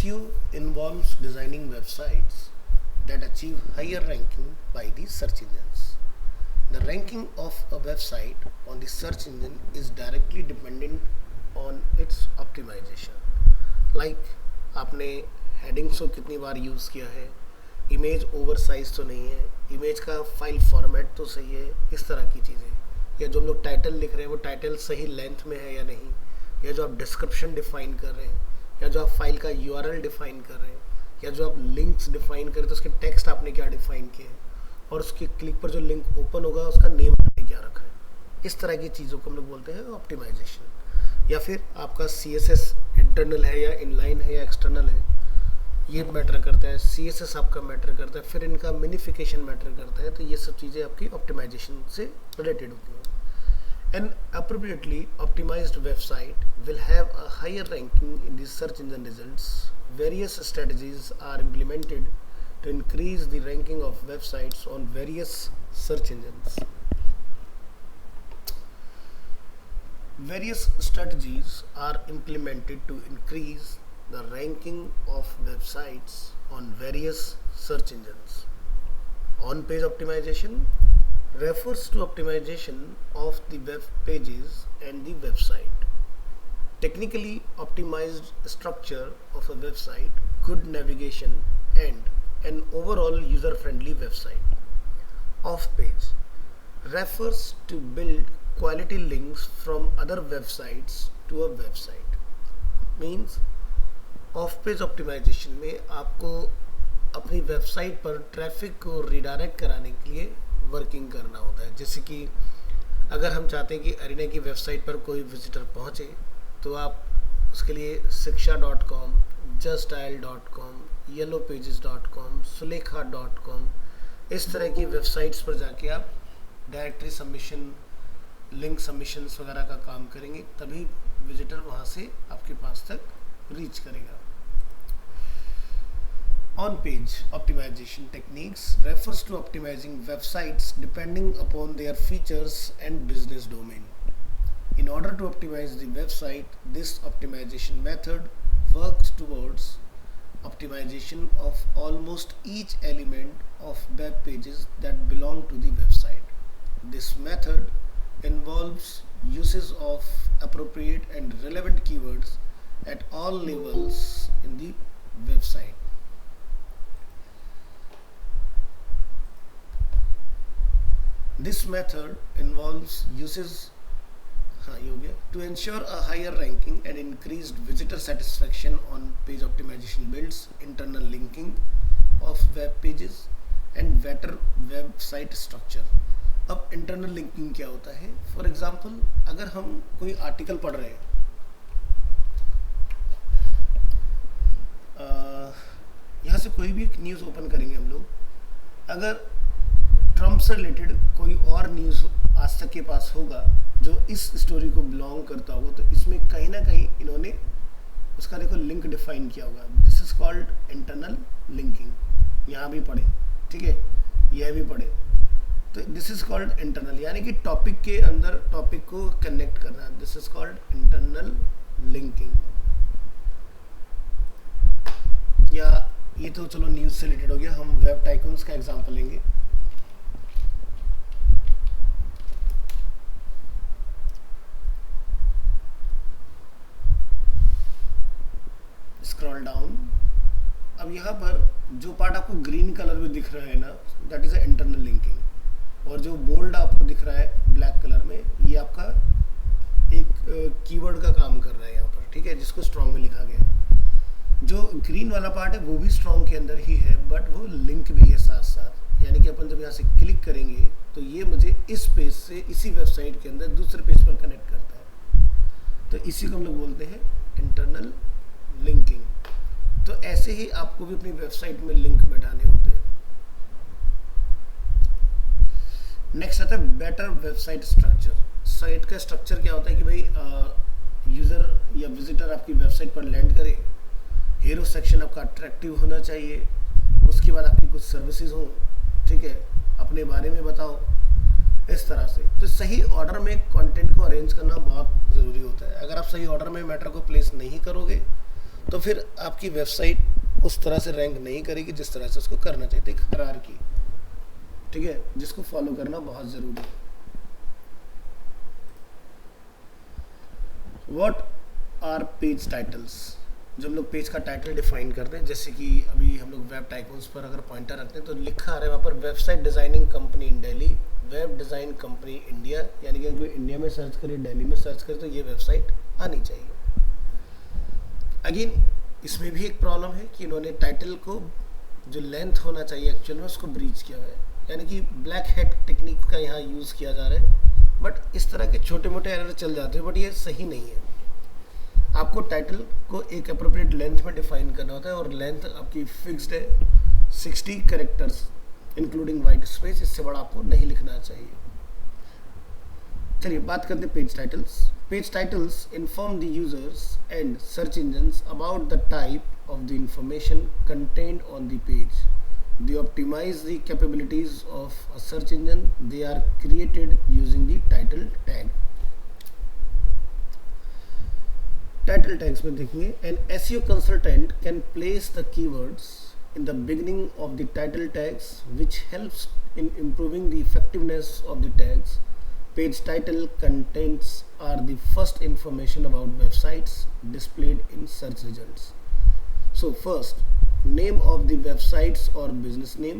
SEO involves designing websites that achieve higher ranking by the search engines. The ranking of a website on the search engine is directly dependent on its optimization. Like आपने headings को कितनी बार use किया है, image over size तो नहीं है, image का file format तो सही है, इस तरह की चीज़ें, या जो हम लोग टाइटल लिख रहे हैं वो टाइटल सही लेंथ में है या नहीं, या जो आप डिस्क्रिप्शन डिफाइन कर रहे हैं, या जो आप फाइल का URL डिफाइन कर रहे हैं, या जो आप लिंक्स डिफाइन कर रहे हैं तो उसके टेक्स्ट आपने क्या डिफाइन किए हैं, और उसके क्लिक पर जो लिंक ओपन होगा उसका नेम आपने क्या रखा है। इस तरह की चीज़ों को हम लोग बोलते हैं ऑप्टिमाइजेशन। या फिर आपका CSS इंटरनल है या इनलाइन है या एक्सटर्नल है, ये मैटर करता है। CSS आपका मैटर करता है, फिर इनका मिनिफिकेशन मैटर करता है। तो ये सब चीज़ें आपकी ऑप्टिमाइजेशन से रिलेटेड होती हैं। An appropriately optimized website will have a higher ranking in the search engine results. Various strategies are implemented to increase the ranking of websites on various search engines. Various strategies are implemented to increase the ranking of websites on various search engines. On-page optimization refers to optimization of the web pages and the website. Technically optimized structure of a website, good navigation, and an overall user-friendly website. Off-page refers to build quality links from other websites to a website. Means off-page optimization में आपको अपनी website पर traffic को redirect कराने के लिए working करना होता है। जैसे कि अगर हम चाहते हैं कि अरीना की वेबसाइट पर कोई विजिटर पहुंचे, तो आप उसके लिए shiksha.com, justdial.com, yellowpages.com, sulekha.com इस तरह की वेबसाइट्स पर जाके आप डायरेक्टरी सबमिशन, लिंक सबमिशंस वगैरह का काम करेंगे, तभी विजिटर वहां से आपके पास तक रीच करेगा। On-page optimization techniques refers to optimizing websites depending upon their features and business domain. In order to optimize the website, this optimization method works towards optimization of almost each element of web pages that belong to the website. This method involves uses of appropriate and relevant keywords at all levels in the website. This method involves uses to ensure a higher ranking and increased visitor satisfaction on page optimization builds internal linking of web pages and better website structure. अब internal linking क्या होता है? For example, अगर हम कोई article पढ़ रहे हैं, यहाँ से कोई भी न्यूज़ ओपन करेंगे हम लोग, अगर ट्रम्प से रिलेटेड कोई और न्यूज़ आज तक के पास होगा जो इस स्टोरी को बिलोंग करता होगा, तो इसमें कहीं ना कहीं इन्होंने उसका देखो लिंक डिफाइन किया होगा। This is called internal linking. यहाँ भी पढ़े, ठीक है, यह भी पढ़े, तो दिस इज कॉल्ड इंटरनल, यानी कि टॉपिक के अंदर टॉपिक को कनेक्ट करना। This is called internal linking. या ये तो चलो न्यूज़ से रिलेटेड हो गया। हम वेब टाइकून्स का एग्जाम्पल लेंगे। Scroll down. अब यहाँ पर जो पार्ट आपको ग्रीन कलर में दिख रहा है ना, that is a internal linking, और जो बोल्ड आपको दिख रहा है ब्लैक कलर में, ये आपका एक कीवर्ड का काम कर रहा है यहाँ पर, ठीक है, जिसको स्ट्रॉन्ग में लिखा गया है। जो ग्रीन वाला पार्ट है वो भी स्ट्रॉन्ग के अंदर ही है, बट वो लिंक भी है साथ साथ। यानी कि अपन जब यहाँ से क्लिक करेंगे तो ये मुझे इस पेज से इसी वेबसाइट के अंदर दूसरे पेज पर कनेक्ट करता है। तो इसी को हम लोग बोलते हैं इंटरनल लिंकिंग। तो ऐसे ही आपको भी अपनी वेबसाइट में लिंक बैठाने होते हैं। नेक्स्ट आता है बेटर वेबसाइट स्ट्रक्चर। साइट का स्ट्रक्चर क्या होता है कि भाई यूज़र या विजिटर आपकी वेबसाइट पर लैंड करे, हीरो सेक्शन आपका अट्रैक्टिव होना चाहिए, उसके बाद आपकी कुछ सर्विसेज हो, ठीक है, अपने बारे में बताओ, इस तरह से। तो सही ऑर्डर में कंटेंट को अरेंज करना बहुत ज़रूरी होता है। अगर आप सही ऑर्डर में मैटर को प्लेस नहीं करोगे तो फिर आपकी वेबसाइट उस तरह से रैंक नहीं करेगी जिस तरह से उसको करना चाहिए। तो एक हायरार्की, ठीक है, जिसको फॉलो करना बहुत ज़रूरी है। What are page titles? जब हम लोग पेज का टाइटल डिफाइन करते हैं, जैसे कि अभी हम लोग वेब टाइकून्स पर अगर पॉइंटर रखते हैं तो लिखा आ रहा है वहाँ पर वेबसाइट डिज़ाइनिंग कंपनी इन Delhi, web design company India, यानी कि अगर इंडिया में सर्च करें, दिल्ली में सर्च करें तो ये वेबसाइट आनी चाहिए। अगेन इसमें भी एक प्रॉब्लम है कि इन्होंने टाइटल को जो लेंथ होना चाहिए एक्चुअल में उसको ब्रीच किया हुआ है, यानी कि ब्लैक हैट टेक्निक का यहाँ यूज़ किया जा रहा है। बट इस तरह के छोटे मोटे एरर चल जाते हैं, बट ये सही नहीं है। आपको टाइटल को एक अप्रोप्रिएट लेंथ में डिफाइन करना होता है और लेंथ आपकी फिक्स्ड है 60 कैरेक्टर्स इंक्लूडिंग वाइट स्पेस, इससे बड़ा आपको नहीं लिखना चाहिए। चलिए बात करते हैं page titles. Page titles inform the users and search engines about the type of the information contained on the page. They optimize the capabilities of a search engine. They are created using the title tag. Title tags में देखेंगे, an SEO consultant can place the keywords in the beginning of the title tags, which helps in improving the effectiveness of the tags. Page title contents are the first information about websites displayed in search results. So first, name of the websites or business name,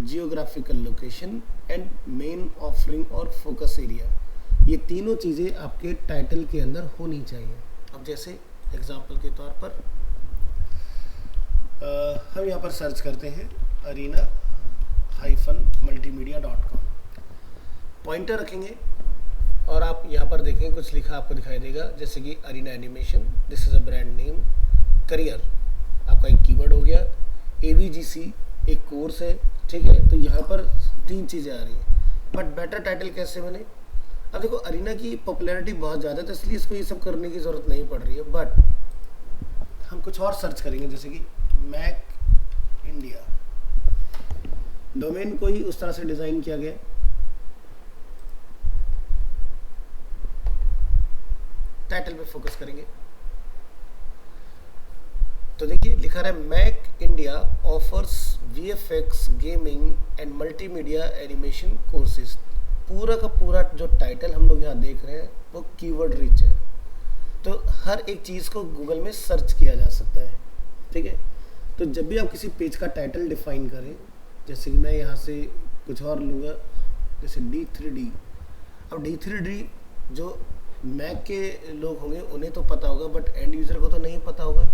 geographical location and main offering और focus area, ये तीनों चीज़ें आपके title के अंदर होनी चाहिए। अब जैसे एग्जांपल के तौर पर हम यहाँ पर सर्च करते हैं arena-multimedia.com, पॉइंटर रखेंगे और आप यहाँ पर देखेंगे कुछ लिखा आपको दिखाई देगा, जैसे कि Arena Animation, this is a brand name, career आपका एक कीवर्ड हो गया, AVGC एक कोर्स है, ठीक है। तो यहाँ पर तीन चीज़ें आ रही हैं, बट बेटर टाइटल कैसे बने? अब देखो अरीना की पॉपुलैरिटी बहुत ज़्यादा है तो इसलिए इसको ये सब करने की ज़रूरत नहीं पड़ रही है, बट हम कुछ और सर्च करेंगे, जैसे कि मैक इंडिया, डोमेन को ही उस तरह से डिज़ाइन किया गया। टाइटल पे फोकस करेंगे तो देखिए लिखा रहा है MAAC India offers VFX gaming and multimedia animation courses. पूरा का पूरा जो टाइटल हम लोग यहाँ देख रहे हैं वो कीवर्ड रिच है, तो हर एक चीज़ को गूगल में सर्च किया जा सकता है, ठीक है। तो जब भी आप किसी पेज का टाइटल डिफाइन करें, जैसे कि मैं यहाँ से कुछ और लूँगा, जैसे D3D। अब D3D जो मैक के लोग होंगे उन्हें तो पता होगा, बट एंड यूज़र को तो नहीं पता होगा।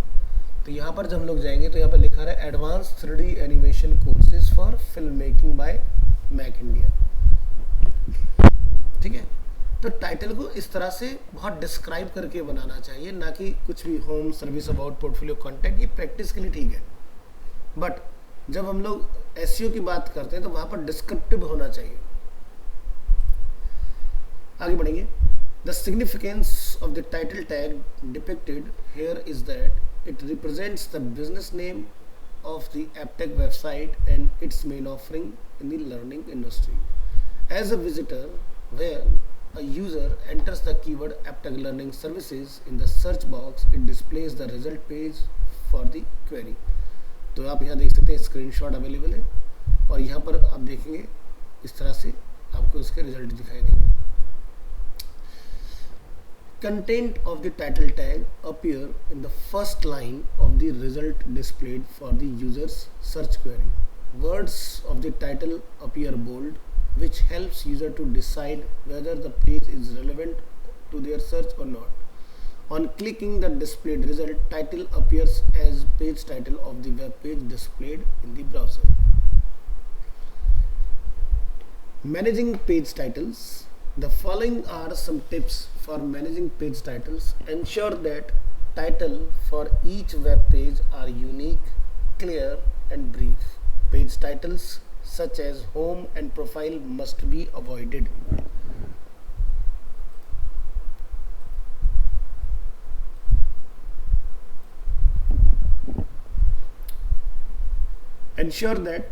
तो यहाँ पर जब हम लोग जाएंगे तो यहाँ पर लिखा रहा है advance 3D animation courses for film making by MAAC India, ठीक है। तो टाइटल को इस तरह से बहुत डिस्क्राइब करके बनाना चाहिए, ना कि कुछ भी home service about portfolio content. ये प्रैक्टिस के लिए ठीक है, बट जब हम लोग SEO की बात करते हैं तो वहाँ पर डिस्क्रिप्टिव होना चाहिए। आगे बढ़ेंगे। The significance of the title tag depicted here is that it represents the business name of the AppTech website and its main offering in the learning industry. As a visitor, when a user enters the keyword AppTech Learning Services in the search box, it displays the result page for the query. तो आप यहाँ देख सकते हैं screenshot available है और यहाँ पर आप देखेंगे इस तरह से आपको इसके रिजल्ट दिखाई देंगे। Content of the title tag appear in the first line of the result displayed for the user's search query. Words of the title appear bold, which helps user to decide whether the page is relevant to their search or not. On clicking the displayed result, title appears as page title of the web page displayed in the browser. Managing page titles. The following are some tips for managing page titles. Ensure that title for each web page are unique, clear and brief. Page titles such as home and profile must be avoided. Ensure that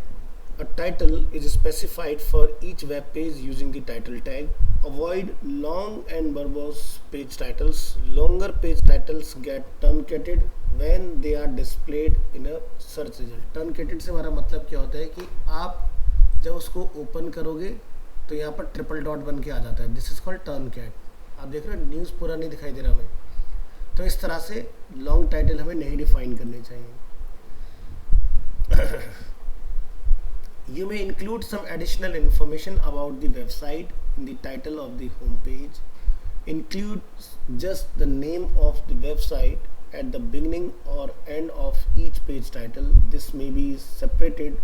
a title is specified for each web page using the title tag. Avoid long and verbose page titles. Longer page titles get truncated when they are displayed in a search result. Truncated से हमारा मतलब क्या होता है कि आप जब उसको ओपन करोगे तो यहाँ पर ट्रिपल डॉट बन के आ जाता है. This is called truncate. आप देख रहे हो न्यूज़ पूरा नहीं दिखाई दे रहा हमें. तो इस तरह से लॉन्ग टाइटल हमें नहीं डिफाइन करने चाहिए. You may include some additional information about the website in the title of the home page. Include just the name of the website at the beginning or end of each page title. This may be separated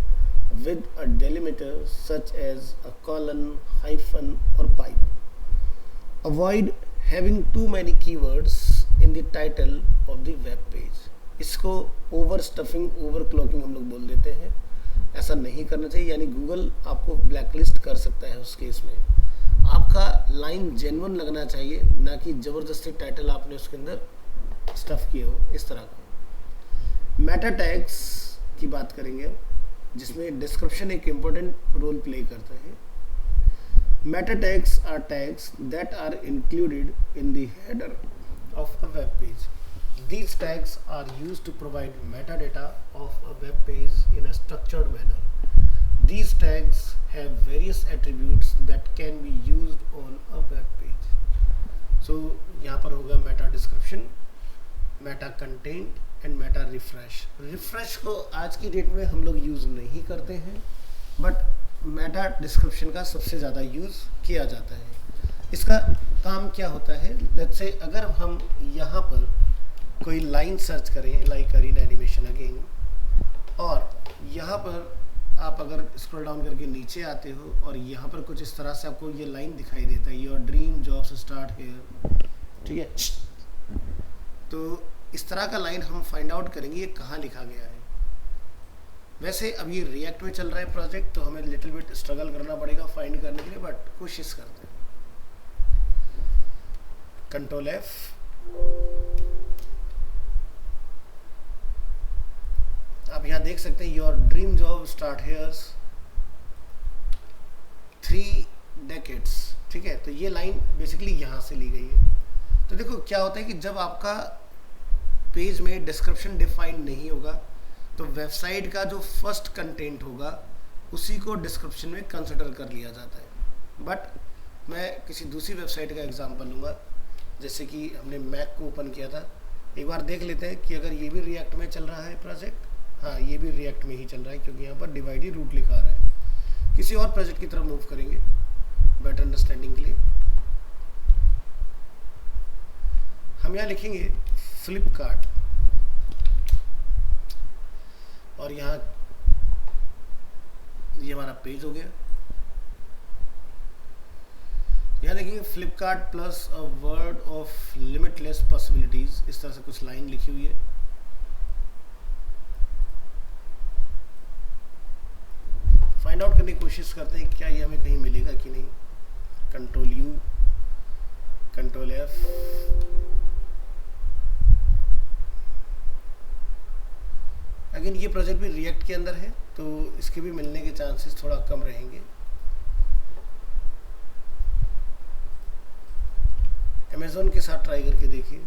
with a delimiter such as a colon, hyphen or pipe. Avoid having too many keywords in the title of the web page. इसको over stuffing, over clocking हम लोग बोल देते हैं. ऐसा नहीं करना चाहिए, यानी गूगल आपको ब्लैकलिस्ट कर सकता है उस केस में. आपका लाइन जेन्युइन लगना चाहिए, ना कि ज़बरदस्ती टाइटल आपने उसके अंदर स्टफ किए हो इस तरह का. मेटा टैग्स की बात करेंगे जिसमें डिस्क्रिप्शन एक इम्पोर्टेंट रोल प्ले करता है. Meta tags are tags that are included in the header of a web page. These tags are used to provide metadata of a web page in a structured manner. These tags have various attributes that can be used on a web page. So यहाँ पर होगा meta description, meta content and meta refresh. Refresh को आज की date में हम लोग use नहीं करते हैं, बट meta description का सबसे ज़्यादा यूज़ किया जाता है. इसका काम क्या होता है? लेट्स से अगर हम यहाँ पर कोई लाइन सर्च करें, लाइक अरीना एनिमेशन अगेन, और यहाँ पर आप अगर स्क्रॉल डाउन करके नीचे आते हो और यहाँ पर कुछ इस तरह से आपको ये लाइन दिखाई देता है, your dream jobs start here, ठीक है. तो इस तरह का लाइन हम फाइंड आउट करेंगे ये कहाँ लिखा गया है. वैसे अब ये रिएक्ट में चल रहा है प्रोजेक्ट, तो हमें लिटिल बिट स्ट्रगल करना पड़ेगा फाइंड करने के लिए, बट कोशिश करते हैं. Control F. आप यहाँ देख सकते हैं your dream job start hairs 3 decades, ठीक है. तो ये लाइन बेसिकली यहाँ से ली गई है. तो देखो क्या होता है कि जब आपका पेज में डिस्क्रिप्शन डिफाइन नहीं होगा तो वेबसाइट का जो फर्स्ट कंटेंट होगा उसी को डिस्क्रिप्शन में कंसिडर कर लिया जाता है. बट मैं किसी दूसरी वेबसाइट का एग्जांपल लूँगा, जैसे कि हमने मैक को ओपन किया था. एक बार देख लेते हैं कि अगर ये भी रिएक्ट में चल रहा है प्रोजेक्ट. हाँ, ये भी रिएक्ट में ही चल रहा है क्योंकि यहाँ पर डिवाइडेड रूट लिखा आ रहा है. किसी और प्रोजेक्ट की तरफ मूव करेंगे बेटर अंडरस्टैंडिंग के लिए. हम यहाँ लिखेंगे फ्लिपकार्ट और यहाँ ये हमारा पेज हो गया. यहाँ देखेंगे Flipkart plus a word of limitless possibilities, इस तरह से कुछ लाइन लिखी हुई है. फाइंड आउट करने की कोशिश करते हैं क्या ये हमें कहीं मिलेगा कि नहीं. Control you, control F. Again ये प्रोजेक्ट भी रिएक्ट के अंदर है तो इसके भी मिलने के चांसेस थोड़ा कम रहेंगे. अमेज़न के साथ ट्राई करके देखिए.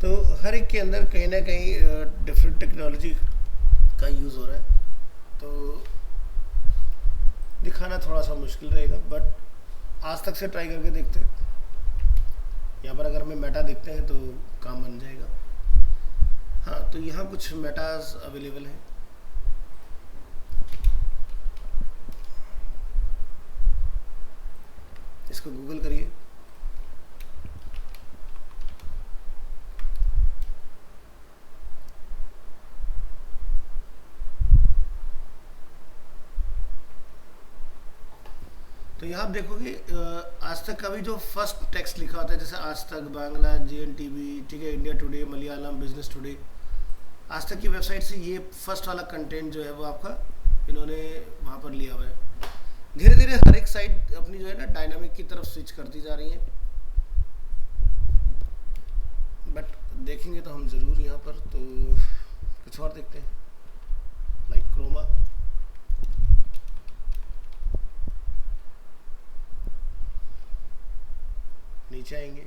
तो हर एक के अंदर कहीं ना कहीं डिफरेंट टेक्नोलॉजी का यूज़ हो रहा है, तो दिखाना थोड़ा सा मुश्किल रहेगा, बट आज तक से ट्राई करके देखते हैं. यहाँ पर अगर हमें मेटा देखते हैं तो काम बन जाएगा. हाँ, तो यहाँ कुछ मेटाज अवेलेबल हैं. इसको गूगल करिए. तो यहाँ आप देखोगे आज तक का भी जो फर्स्ट टेक्स्ट लिखा होता है, जैसे आज तक, बांग्ला, JNTV, ठीक है, India today, Malayalam, business today, आज तक की वेबसाइट से ये फर्स्ट वाला कंटेंट जो है वो आपका इन्होंने वहाँ पर लिया हुआ है। धीरे धीरे हर एक साइट अपनी जो है ना डायनामिक की तरफ स्विच करती जा रही है, बट देखेंगे तो हम ज़रूर यहाँ पर। तो कुछ और देखते हैं, लाइक क्रोमा। नीचे आएंगे,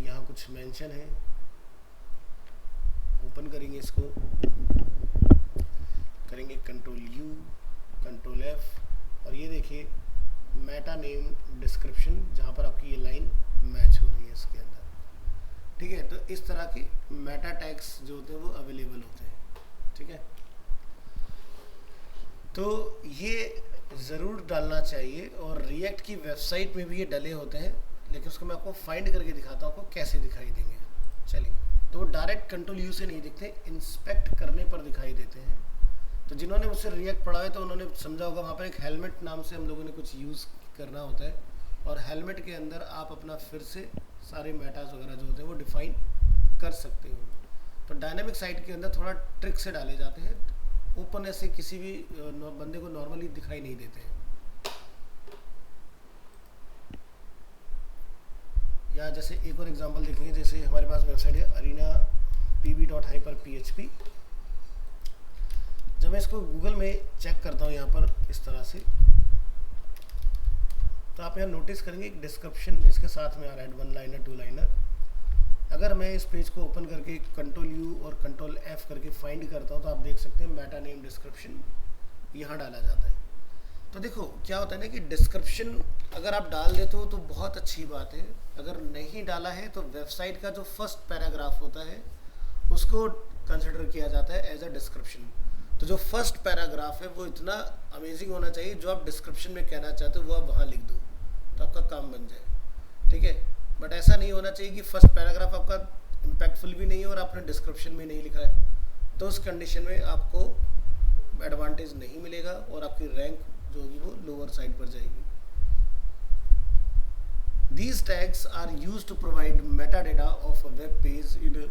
यहाँ कुछ मेंशन है, ओपन करेंगे इसको, करेंगे कंट्रोल यू, कंट्रोल एफ, और ये देखिए मेटा नेम डिस्क्रिप्शन, जहाँ पर आपकी ये लाइन मैच हो रही है इसके अंदर। ठीक है, तो इस तरह के मेटा टैग्स जो होते हैं वो अवेलेबल होते हैं। ठीक है, तो ये ज़रूर डालना चाहिए, और रिएक्ट की वेबसाइट में भी ये डले होते हैं, लेकिन उसको मैं आपको फाइंड करके दिखाता हूँ आपको कैसे दिखाई देंगे। चलिए, तो डायरेक्ट कंट्रोल यू से नहीं दिखते, इंस्पेक्ट करने पर दिखाई देते हैं। तो जिन्होंने मुझसे रिएक्ट पढ़ा है तो उन्होंने समझा होगा, वहाँ पर एक हेलमेट नाम से हम लोगों ने कुछ यूज़ करना होता है, और हेलमेट के अंदर आप अपना फिर से सारे मेटाज वगैरह जो होते हैं वो डिफाइन कर सकते हो। तो डायनामिक साइट के अंदर थोड़ा ट्रिक से डाले जाते हैं, ओपन ऐसे किसी भी बंदे को नॉर्मली दिखाई नहीं देते हैं। या जैसे एक और एग्जांपल देखेंगे, जैसे हमारे पास वेबसाइट है अरीना pb.hyper.php। जब मैं इसको गूगल में चेक करता हूँ यहाँ पर इस तरह से, तो आप यहाँ नोटिस करेंगे एक डिस्क्रिप्शन इसके साथ में आ रहा है, 1 लाइनर 2 लाइनर। अगर मैं इस पेज को ओपन करके कंट्रोल यू और कंट्रोल एफ करके फाइंड करता हूँ, तो आप देख सकते हैं मेटा नेम डिस्क्रिप्शन यहाँ डाला जाता है। तो देखो क्या होता है ना कि डिस्क्रिप्शन अगर आप डाल देते हो तो बहुत अच्छी बात है, अगर नहीं डाला है तो वेबसाइट का जो फर्स्ट पैराग्राफ होता है उसको कंसिडर किया जाता है एज अ डिस्क्रिप्शन। तो जो फर्स्ट पैराग्राफ है वो इतना अमेजिंग होना चाहिए, जो आप डिस्क्रिप्शन में कहना चाहते हो वो आप वहाँ लिख दो तो आपका काम बन जाए। ठीक है, बट ऐसा नहीं होना चाहिए कि फर्स्ट पैराग्राफ आपका इम्पैक्टफुल भी नहीं है और आपने डिस्क्रिप्शन में नहीं लिखा है, तो उस कंडीशन में आपको एडवांटेज नहीं मिलेगा और आपकी रैंक जो होगी वो लोअर साइड पर जाएगी। These tags are used to provide metadata of a web page in a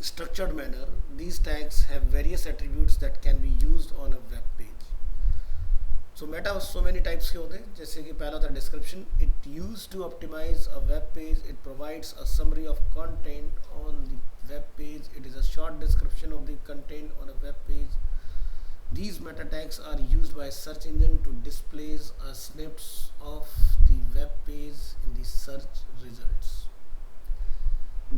structured manner. These tags have various attributes that can be used on a web page. So meta so many types के होते हैं, जैसे कि पहला था description. It used to optimize a web page. It provides a summary of content on the web page. It is a short description of the content on a web page. These meta tags are used by search engine to display a snippets of the web page in the search results.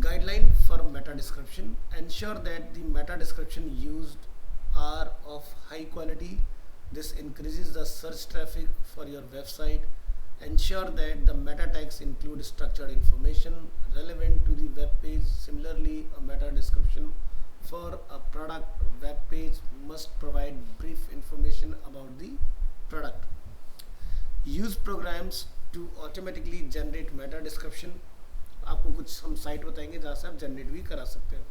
Guideline for meta description: ensure that the meta description used are of high quality. This increases the search traffic for your website. Ensure that the meta tags include structured information relevant to the web page. Similarly, a meta description for a product web page must provide brief information about the product. Use programs to automatically generate meta description. आपको कुछ हम site बताएंगे जहाँ से आप generate भी करा सकते हैं।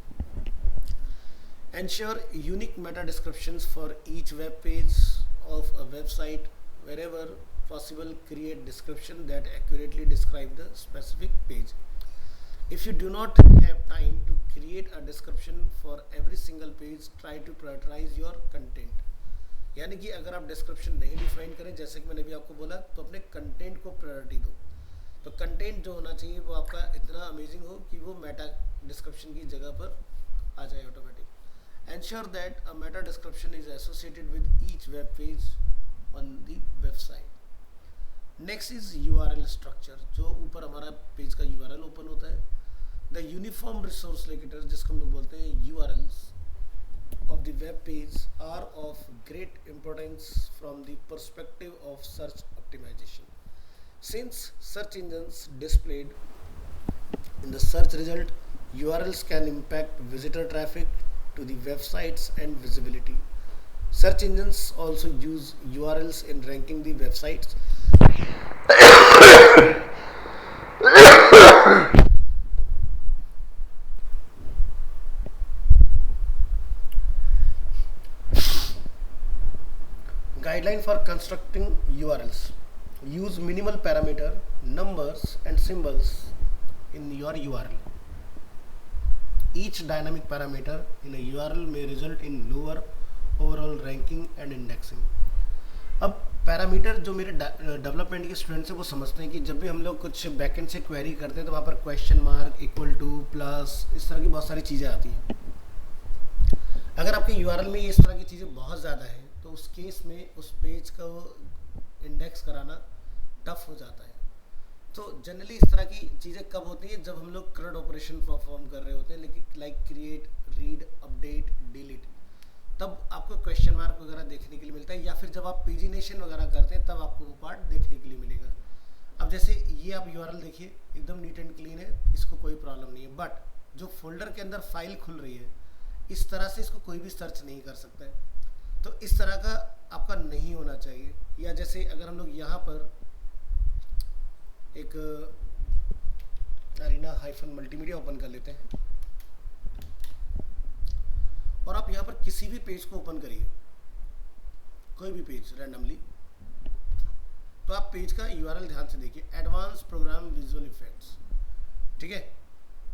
Ensure unique meta descriptions for each web page of a website. Wherever possible, create description that accurately describe the specific page. If you do not have time to create a description for every single page, try to prioritize your content. यानी कि अगर आप description नहीं define करें, जैसे कि मैंने भी आपको बोला, तो अपने कंटेंट को प्रायोरिटी दो। तो कंटेंट जो होना चाहिए वो आपका इतना अमेजिंग हो कि वो मेटा डिस्क्रिप्शन की जगह पर आ जाए automatic. Ensure that a Meta description is associated with each web page on the website. Next is URL structure, जो ऊपर हमारा पेज का यूआरएल ओपन होता है। द यूनिफॉर्म रिसोर्स लोकेटर्स, जिसको हम लोग बोलते हैं URLs of the web page, are of great importance from the perspective of search optimization. Since search engines displayed in the search result, URLs can impact visitor traffic to the websites and visibility. Search engines also use URLs in ranking the websites. Guideline for constructing URLs: use minimal parameter, numbers and symbols in your URL. Each dynamic parameter in a URL may result in lower overall ranking and indexing. अब parameter जो मेरे development के students हैं वो समझते हैं कि जब भी हम लोग कुछ बैकएंड से क्वेरी करते हैं तो वहाँ पर question mark, equal to, plus, इस तरह की बहुत सारी चीज़ें आती हैं। अगर आपके यूआरएल में ये इस तरह की चीज़ें बहुत ज़्यादा हैं तो उस केस में उस पेज का इंडेक्स कराना टफ हो जाता है। तो जनरली इस तरह की चीज़ें कब होती हैं, जब हम लोग CRUD ऑपरेशन परफॉर्म कर रहे होते हैं, लेकिन like create, read, update, delete, तब आपको क्वेश्चन मार्क वगैरह देखने के लिए मिलता है, या फिर जब आप पेजिनेशन वगैरह करते हैं तब आपको वो पार्ट देखने के लिए मिलेगा। अब जैसे ये आप यूआरएल देखिए, एकदम नीट एंड क्लीन है, इसको कोई प्रॉब्लम नहीं है, बट जो फोल्डर के अंदर फाइल खुल रही है इस तरह से इसको कोई भी सर्च नहीं कर सकता है। तो इस तरह का आपका नहीं होना चाहिए। या जैसे अगर हम लोग यहाँ पर एक अरीना हाइफन मल्टीमीडिया ओपन कर लेते हैं और आप यहाँ पर किसी भी पेज को ओपन करिए, कोई भी पेज रैंडमली, तो आप पेज का यूआरएल ध्यान से देखिए, एडवांस प्रोग्राम विजुअल इफेक्ट्स, ठीक है।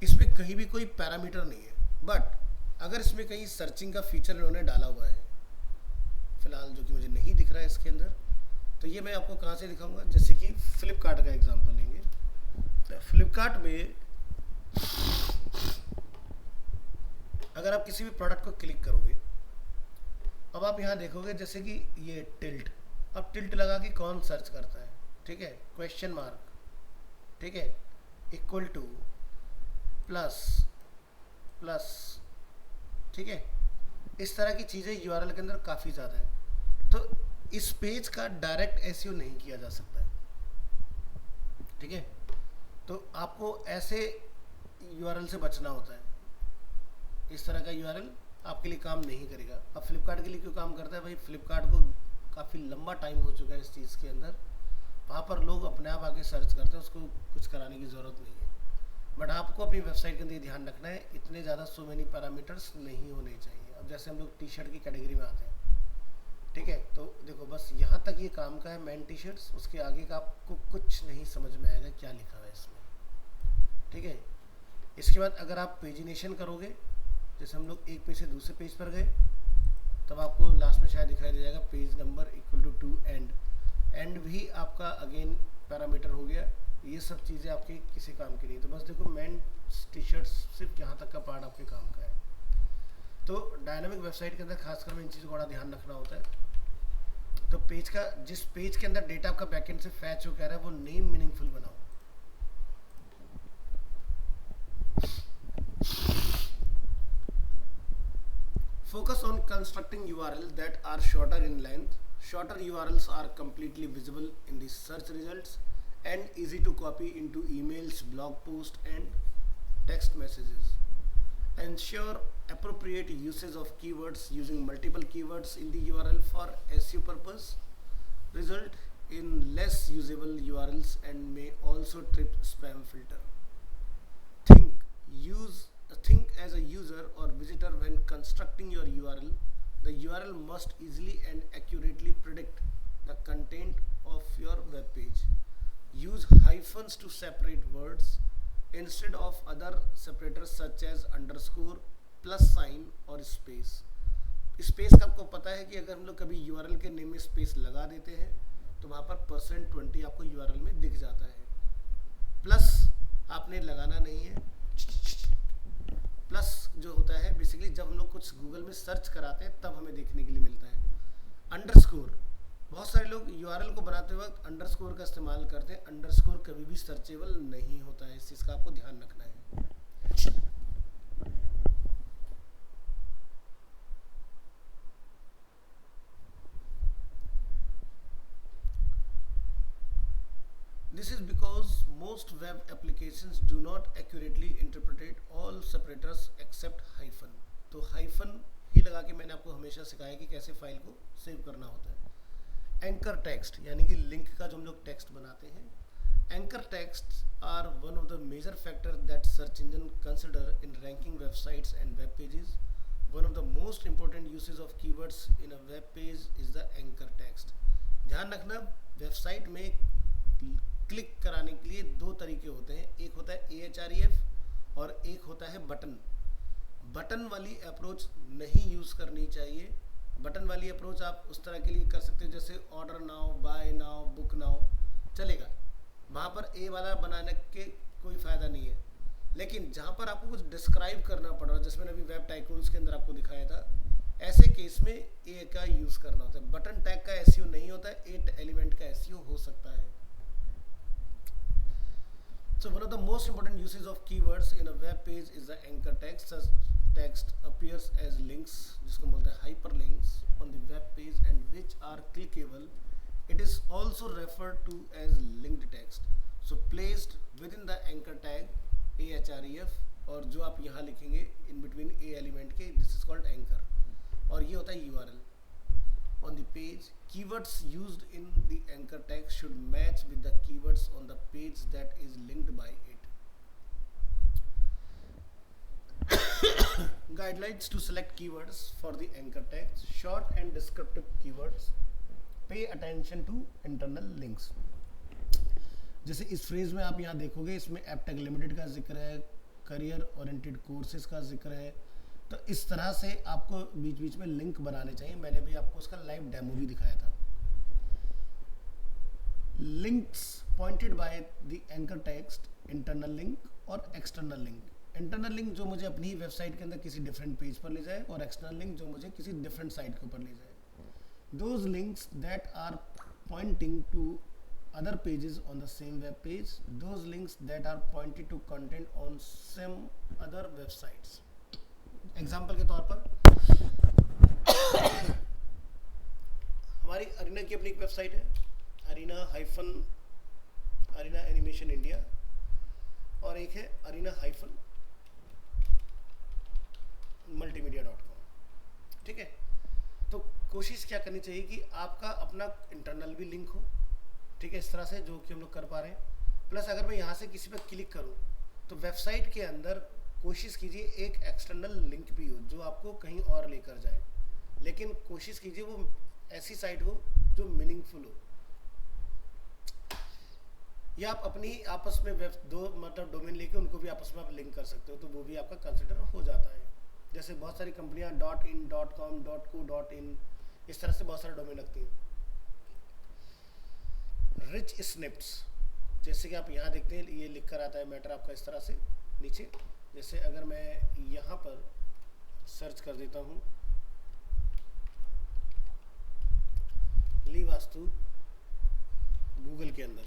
इसमें कहीं भी कोई पैरामीटर नहीं है, बट अगर इसमें कहीं सर्चिंग का फीचर इन्होंने डाला हुआ है, फिलहाल जो कि मुझे नहीं दिख रहा है इसके अंदर, तो ये मैं आपको कहाँ से दिखाऊंगा, जैसे कि फ्लिपकार्ट का एग्जांपल लेंगे। तो फ्लिपकार्ट में अगर आप किसी भी प्रोडक्ट को क्लिक करोगे, अब आप यहाँ देखोगे जैसे कि ये टिल्ट, अब टिल्ट लगा के कौन सर्च करता है, ठीक है, क्वेश्चन मार्क, ठीक है, इक्वल टू, प्लस, प्लस, ठीक है, इस तरह की चीज़ें यूआरएल के अंदर काफ़ी ज़्यादा है। तो इस पेज का डायरेक्ट एसईओ नहीं किया जा सकता है, ठीक है। तो आपको ऐसे यूआरएल से बचना होता है, इस तरह का यूआरएल आपके लिए काम नहीं करेगा। अब फ्लिपकार्ट के लिए क्यों काम करता है भाई, फ्लिपकार्ट को काफ़ी लंबा टाइम हो चुका है इस चीज़ के अंदर, वहाँ पर लोग अपने आप आके सर्च करते हैं, उसको कुछ कराने की ज़रूरत नहीं है। बट आपको अपनी वेबसाइट के अंदर ध्यान रखना है, इतने ज़्यादा सो मेनी पैरामीटर्स नहीं होने चाहिए। अब जैसे हम लोग टी शर्ट की कैटेगरी में आते हैं, ठीक है, तो देखो बस यहाँ तक ये काम का है मैन टी शर्ट्स, उसके आगे का आपको कुछ नहीं समझ में आएगा क्या लिखा हुआ है इसमें, ठीक है। इसके बाद अगर आप पेजिनेशन करोगे, जैसे हम लोग एक पेज से दूसरे पेज पर गए, तब आपको लास्ट में शायद दिखाई दे जाएगा page number equal to and, and भी आपका अगेन पैरामीटर हो गया। ये सब चीज़ें आपके किसी काम की नहीं। तो बस देखो मैन टी शर्ट सिर्फ यहाँ तक का पार्ट आपके काम का है। तो डायनामिक वेबसाइट के अंदर खासकर में इन चीज़ों को बड़ा ध्यान रखना होता है। तो पेज का, जिस पेज के अंदर डेटा आपका बैकएंड से फैच हो कह रहा है, वो नेम मीनिंगफुल बनाओ। Focus on constructing URL that are shorter in length. Shorter URLs are completely visible in the search results and easy to copy into emails, blog posts, and text messages. Ensure appropriate usage of keywords. Using multiple keywords in the URL for SEO purpose result in less usable URLs and may also trip spam filter. Think as a user or visitor when constructing your URL. The URL must easily and accurately predict the content of your web page. Use hyphens to separate words instead of other separators such as underscore, plus sign और space. Space का आपको पता है कि अगर हम लोग कभी URL के नेम में स्पेस लगा देते हैं तो वहाँ पर %20 आपको URL में दिख जाता है। प्लस आपने लगाना नहीं है। प्लस जो होता है बेसिकली जब हम लोग कुछ गूगल में सर्च कराते हैं तब हमें देखने के लिए मिलता है। अंडरस्कोर, बहुत सारे लोग यूआरएल को बनाते वक्त अंडरस्कोर का इस्तेमाल करते हैं। अंडरस्कोर कभी भी सर्चेबल नहीं होता है, इस चीज़ का आपको ध्यान रखना है। This is because most web applications do not accurately interpret all separators except hyphen. तो hyphen ही लगा के मैंने आपको हमेशा सिखाया कि कैसे फाइल को सेव करना होता है। एंकर टेक्स्ट यानी कि लिंक का जो हम लोग टेक्स्ट बनाते हैं, anchor text are one of the major factor that search engine consider in ranking websites and web pages. One of the most important usage of keywords in a web page is the anchor text. ध्यान रखना, website में click कराने के लिए दो तरीके होते हैं, एक होता है AHREF और एक होता है बटन. बटन वाली अप्रोच नहीं यूज़ करनी चाहिए। बटन वाली अप्रोच आप उस तरह के लिए कर सकते हो जैसे order now, buy now, book now, चलेगा। वहाँ पर ए वाला बनाने के कोई फ़ायदा नहीं है। लेकिन जहाँ पर आपको कुछ डिस्क्राइब करना पड़ रहा है, जिसमें अभी वेब टाइकून्स के अंदर आपको दिखाया था, ऐसे केस में ए का यूज़ करना होता है। बटन टैग का एसईओ नहीं होता है, 8 एलिमेंट का एसईओ हो सकता है। So one of the most important uses of keywords in a web page is the anchor text. Such text appears as links, जिसको बोलते हैं hyperlinks, on the web page and which are clickable. It is also referred to as linked text. So placed within the anchor tag ahref, और जो आप यहाँ लिखेंगे in between a element के, this is called anchor, और ये होता है URL. On the page, keywords used in the anchor text should match with the keywords on the page that is linked by it. Guidelines to select keywords for the anchor text. Short and descriptive keywords. Pay attention to internal links. जैसे इस phrase में आप यहाँ देखोगे, इसमें Aptech limited का जिक्र है, करियर ओरिएंटेड कोर्सेज का जिक्र है। तो इस तरह से आपको बीच बीच में लिंक बनाने चाहिए। मैंने भी आपको उसका लाइव डेमो भी दिखाया था। Links pointed by the anchor text, internal link और एक्सटर्नल लिंक। इंटरनल लिंक जो मुझे अपनी ही वेबसाइट के अंदर किसी डिफरेंट पेज पर ले जाए, और एक्सटर्नल लिंक जो मुझे किसी डिफरेंट साइट के ऊपर ले जाए। Those links that are pointing to other pages on the same web page, those links that are pointed to content on some other websites. Example के तौर पर हमारी अरीना की अपनी एक वेबसाइट है, अरीना एनिमेशन इंडिया, और एक है arena-multimedia.com। ठीक है, तो कोशिश क्या करनी चाहिए कि आपका अपना इंटरनल भी लिंक हो, ठीक है, इस तरह से जो कि हम लोग कर पा रहे हैं। प्लस अगर मैं यहाँ से किसी पर क्लिक करूँ तो वेबसाइट के अंदर कोशिश कीजिए एक एक्सटर्नल लिंक भी हो जो आपको कहीं और लेकर जाए, लेकिन कोशिश कीजिए वो ऐसी साइट हो जो मीनिंगफुल हो, या आप अपनी आपस में दो मतलब डोमेन लेके उनको भी आपस में आप लिंक कर सकते हो, तो वो भी आपका कंसिडर हो जाता है। जैसे बहुत सारी कंपनियां .in, .com, .co, .in इस तरह से बहुत सारे डोमेन रखती हैं। रिच स्निप्स, जैसे कि आप यहाँ देखते हैं ये लिख कर आता है मैटर आपका इस तरह से नीचे। जैसे अगर मैं यहाँ पर सर्च कर देता हूँ ली वास्तु गूगल के अंदर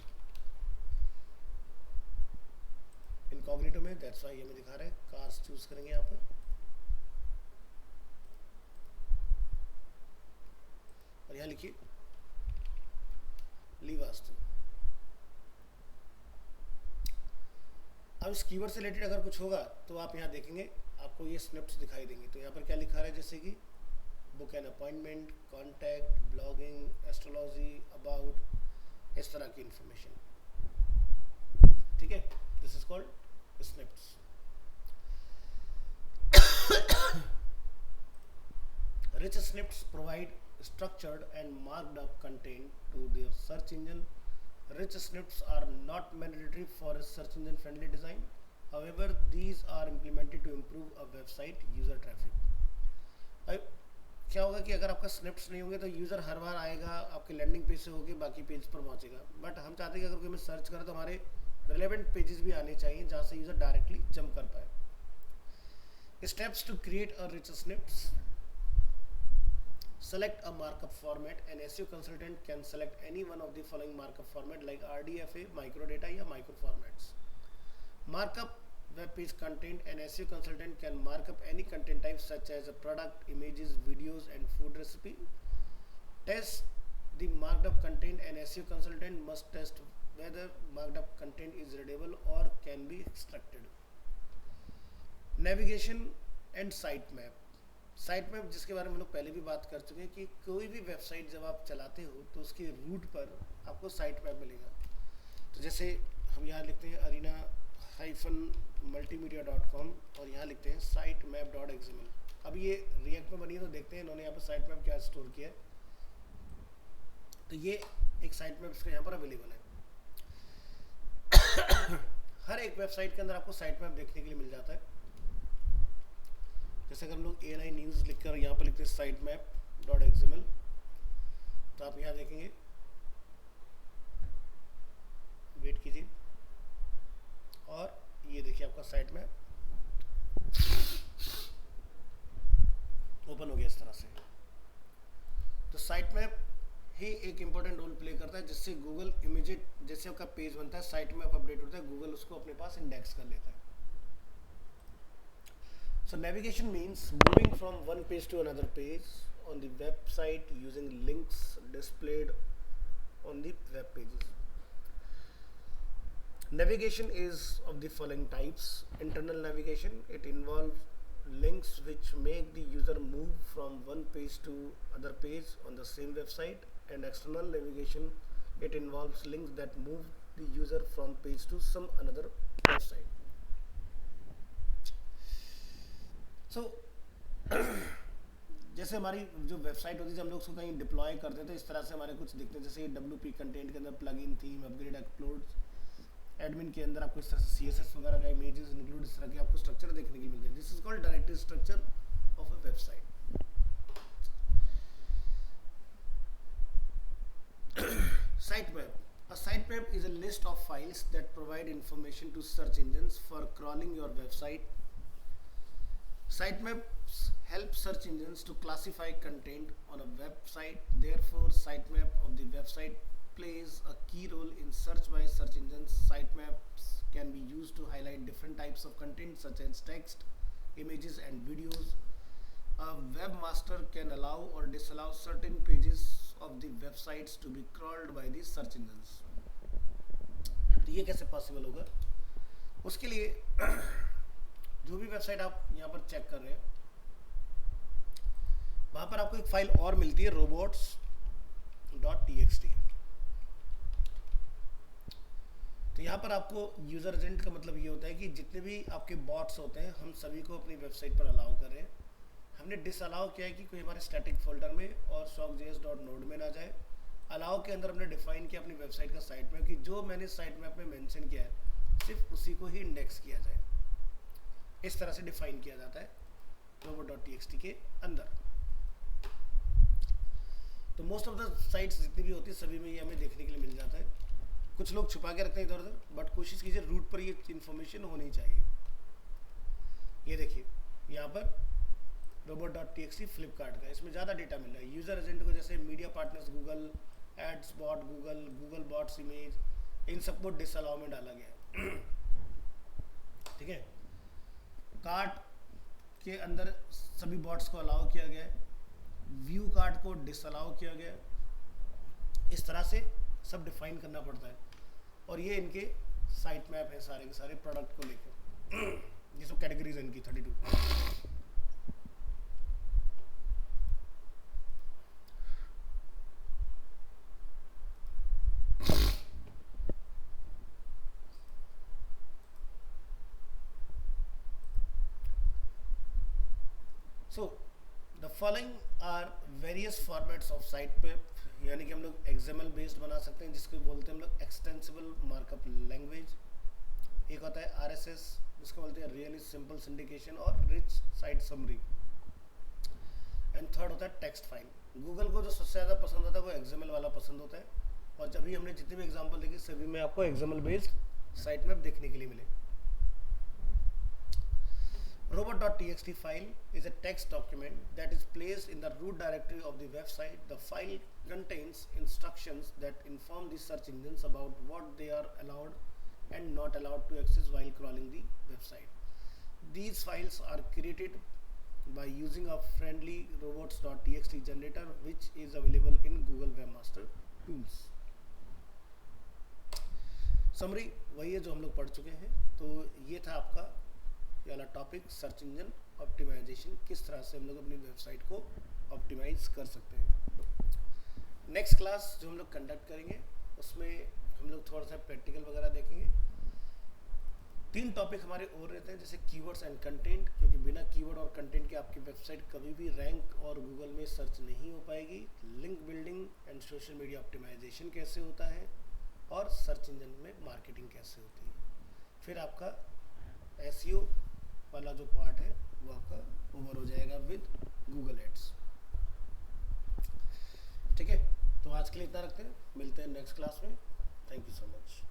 इनकॉग्निटो में, दैट्स व्हाई ये हमें दिखा रहा है। कार्स चूज करेंगे यहाँ पर और यहाँ लिखिए ली वास्तु। अब इस कीवर्ड से रिलेटेड अगर कुछ होगा तो आप यहाँ देखेंगे आपको ये स्निप्स दिखाई देंगे। तो यहाँ पर क्या लिखा है, जैसे कि book an appointment, contact, blogging, astrology, about, इस तरह की इंफॉर्मेशन। ठीक है, this is called snips. Rich snips provide structured and marked up content to their search engine. Rich snippets are not mandatory for a search engine friendly design. However, these are implemented to improve a website user traffic. अब क्या होगा कि अगर आपका snips नहीं होंगे तो user हर बार आएगा आपके लैंडिंग पेज से होके बाकी पेज पर पहुंचेगा। बट हम चाहते हैं कि अगर कोई हमें सर्च करे तो हमारे रिलेवेंट पेजेस भी आने चाहिए जहाँ से यूज़र डायरेक्टली जंप कर पाए। Steps to create a rich snippets. Select a markup format. An SEO consultant can select any one of the following markup format like RDFA, microdata या micro formats. Markup web page content. An SEO consultant can mark up any content type such as a product, images, videos and food recipe. Test the marked up content. An SEO consultant must test whether marked up content is readable or can be extracted. Navigation and site map. Site map जिसके बारे में हम लोग पहले भी बात कर चुके हैं कि कोई भी वेबसाइट जब आप चलाते हो तो उसके रूट पर आपको साइट मैप मिलेगा। तो जैसे हम यहाँ लिखते हैं arena-multimedia.com और यहाँ लिखते हैं sitemap.xml। अब ये रिएक्ट में बनी है तो देखते हैं इन्होंने यहाँ पर साइट मैप क्या स्टोर किया है। तो ये एक साइट मैप इसका यहाँ पर अवेलेबल है। हर एक वेबसाइट के अंदर आपको साइट मैप देखने के लिए मिल जाता है। जैसे अगर हम लोग ANI न्यूज़ लिखकर यहाँ पर लिखते हैं साइट मैप डॉट XML, तो आप यहाँ देखेंगे, वेट कीजिए, और ये देखिए आपका साइट मैप ओपन हो गया इस तरह से। तो साइट मैप ही एक इंपॉर्टेंट रोल प्ले करता है, जिससे गूगल इमीडिएट जैसे आपका पेज बनता है, साइट मैप अपडेट होता है, गूगल उसको अपने पास इंडेक्स कर लेता है। So navigation means moving from one page to another page on the website using links displayed on the web pages. Navigation is of the following types. Internal navigation, it involves links which make the user move from one page to other page on the same website. And external navigation, it involves links that move the user from page to some another website. So जैसे हमारी जो website होती है, हम लोग उसको कहीं deploy करते थे, इस तरह से हमारे कुछ दिखते हैं, जैसे ये WP कंटेंट के अंदर plugin, theme, upgrade, uploads, admin के अंदर आपको इस तरह से CSS वगैरह का इमेजेस इंक्लूड, इस तरह के आपको स्ट्रक्चर देखने की मिलते हैं। This is called directory structure of a website. Site map. A sitemap is a list of files that provide information to search engines for crawling your website. Sitemaps help search engines to classify content on a website. Therefore, sitemap of the website plays a key role in search by search engines. Sitemaps can be used to highlight different types of content such as text, images, and videos. A webmaster can allow or disallow certain pages of the websites to be crawled by the search engines. तो ये कैसे possible होगा? उसके लिए जो भी website आप यहाँ पर चेक कर रहे हैं, वहाँ पर आपको एक फाइल और मिलती है robots.txt। तो यहाँ पर आपको यूजर एजेंट का मतलब ये होता है कि जितने भी आपके बॉट्स होते हैं, हम सभी को अपनी वेबसाइट पर अलाउ कर रहे हैं। हमने डिसअलाउ किया है कि कोई हमारे स्टैटिक फोल्डर में और sockjs.node में ना जाए। अलाउ के अंदर हमने डिफाइन किया अपनी वेबसाइट का साइट मैप, कि जो मैंने साइट मैप में मेंशन किया है सिर्फ उसी को ही इंडेक्स किया जाए। इस तरह से डिफाइन किया जाता है robot.txt के अंदर। तो मोस्ट ऑफ द साइट्स जितनी भी होती है सभी में ये हमें देखने के लिए मिल जाता है। कुछ लोग छुपा के रखते हैं इधर उधर, बट कोशिश कीजिए रूट पर ये इन्फॉर्मेशन होनी चाहिए। ये देखिए यहाँ पर robot.txt फ्लिपकार्ट का, इसमें ज़्यादा डेटा मिल रहा है। यूज़र एजेंट को जैसे media partners Google, ads bot Google bots image, इन सबको डिसअलाउ में डाला गया है। ठीक है, कार्ट के अंदर सभी बॉट्स को अलाउ किया गया है, व्यू कार्ट को डिसअलाउ किया गया है। इस तरह से सब डिफाइन करना पड़ता है, और ये इनके साइट मैप है सारे के सारे प्रोडक्ट को लेकर, जिसको कैटेगरीज है इनकी 32। So the following are various formats of sitemap, यानी कि हम लोग XML बेस्ड बना सकते हैं, जिसको बोलते हैं हम लोग एक्सटेंसिबल मार्कअप लैंग्वेज। एक होता है RSS, जिसको बोलते हैं रियली सिंपल सिंडिकेशन और rich site summary. And third होता है टेक्स्ट फाइल। गूगल को जो सबसे ज़्यादा पसंद होता है वो XML वाला पसंद होता है, और जब भी हमने जितने भी एग्जाम्पल देखे सभी में आपको XML बेस्ड साइट मैप देखने के लिए मिले। Robot.txt file is a text document that is placed in the root directory of the website. The file contains instructions that inform the search engines about what they are allowed and not allowed to access while crawling the website. These files are created by using a friendly robots.txt generator which is available in Google Webmaster Tools. Summary वही है जो हम लोग पढ़ चुके हैं। तो ये था आपका ये वाला टॉपिक, सर्च इंजन ऑप्टिमाइजेशन, किस तरह से हम लोग अपनी वेबसाइट को ऑप्टिमाइज कर सकते हैं। नेक्स्ट क्लास जो हम लोग कंडक्ट करेंगे उसमें हम लोग थोड़ा सा प्रैक्टिकल वगैरह देखेंगे। 3 टॉपिक हमारे और रहते हैं, जैसे कीवर्ड्स एंड कंटेंट, क्योंकि बिना कीवर्ड और कंटेंट के आपकी वेबसाइट कभी भी रैंक और गूगल में सर्च नहीं हो पाएगी। Link building and social media optimisation कैसे होता है, और सर्च इंजन में मार्केटिंग कैसे होती है। फिर आपका SEO वाला जो पार्ट है वो आपका ओवर हो जाएगा विद गूगल एड्स। ठीक है, तो आज के लिए इतना रखते हैं, मिलते हैं नेक्स्ट क्लास में। Thank you so much.